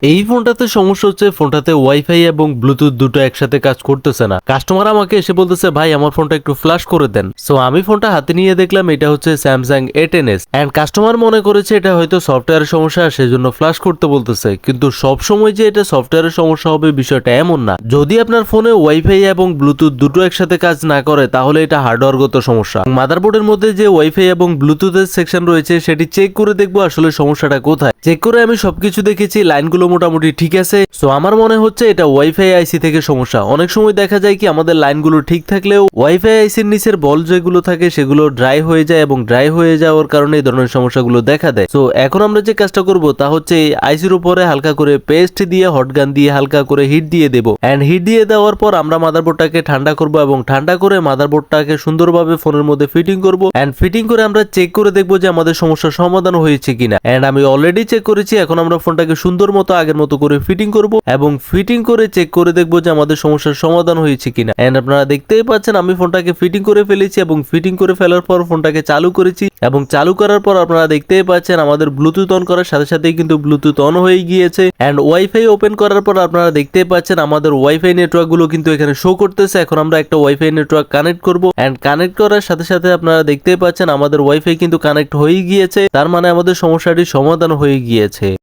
এই ফোনটাতে সমস্যা হচ্ছে ফোনটাতে ওয়াইফাই এবং ব্লুটুথ দুটো একসাথে কাজ করতেছে না। কাস্টমার আমাকে এসে বলতেছে ভাই আমার ফোনটা একটু ফ্ল্যাশ করে দেন। সো আমি ফোনটা হাতে নিয়ে দেখলাম এটা হচ্ছে স্যামসাং A10s এন্ড কাস্টমার মনে করেছে এটা হয়তো সফটওয়্যারের সমস্যা, সেজন্য ফ্ল্যাশ করতে বলতেছে। কিন্তু সব সময় যে এটা সফটওয়্যারের সমস্যা হবে বিষয়টা এমন না। যদি আপনার ফোনে ওয়াইফাই এবং ব্লুটুথ দুটো একসাথে কাজ না করে তাহলে এটা হার্ডওয়্যারগত সমস্যা। মাদারবোর্ডের মধ্যে যে ওয়াইফাই এবং ব্লুটুথের সেকশন রয়েছে সেটি চেক করে দেখবো আসলে সমস্যাটা কোথায়। চেক করে আমি সবকিছু দেখেছি, লাইনগুলো মোটামুটি ঠিক আছে। সো আমার মনে হচ্ছে এটা ওয়াইফাই আইসি থেকে সমস্যা। অনেক সময় দেখা যায় কি আমাদের লাইনগুলো ঠিক থাকলেও ওয়াইফাই আইসির নিচের বল যেগুলো থাকে সেগুলো ড্রাই হয়ে যায় এবং ড্রাই হয়ে যাওয়ার কারণে এই ধরনের সমস্যাগুলো দেখা দেয়। সো এখন আমরা যে কাজটা করব তা হচ্ছে এই আইসির উপরে হালকা করে পেস্ট দিয়ে হটগান দিয়ে হালকা করে হিট দিয়ে দেব এন্ড হিট দিয়ে দেওয়ার পর আমরা মাদারবোর্ডটাকে ঠান্ডা করব এবং ঠান্ডা করে মাদারবোর্ডটাকে সুন্দরভাবে ফোনের মধ্যে ফিটিং করব এন্ড ফিটিং করে আমরা চেক করে দেখব যে আমাদের সমস্যার সমাধান হয়েছে কিনা। এন্ড আমি অলরেডি চেক করেছি। এখন আমরা ফোনটাকে সুন্দর মতো আগের মতো করে ফিটিং করব এবং ফিটিং করে চেক করে দেখব যে আমাদের সমস্যার সমাধান হয়েছে কিনা। এন্ড আপনারা দেখতেই পাচ্ছেন আমি ফোনটাকে ফিটিং করে ফেলেছি এবং ফিটিং করে ফেলার পর ফোনটাকে চালু করেছি এবং চালু করার পর আপনারা দেখতেই পাচ্ছেন আমাদের ব্লুটুথ অন করার সাথে সাথেই কিন্তু ব্লুটুথ অন হয়ে গিয়েছে এন্ড ওয়াইফাই ওপেন করার পর আপনারা দেখতেই পাচ্ছেন আমাদের ওয়াইফাই নেটওয়ার্ক গুলো কিন্তু এখানে শো করতেছে। এখন আমরা একটা ওয়াইফাই নেটওয়ার্ক কানেক্ট করব এন্ড কানেক্ট করার সাথে সাথে আপনারা দেখতেই পাচ্ছেন আমাদের ওয়াইফাই কিন্তু কানেক্ট হয়ে গিয়েছে। তার মানে আমাদের সমস্যাটির সমাধান হয়ে গিয়েছে।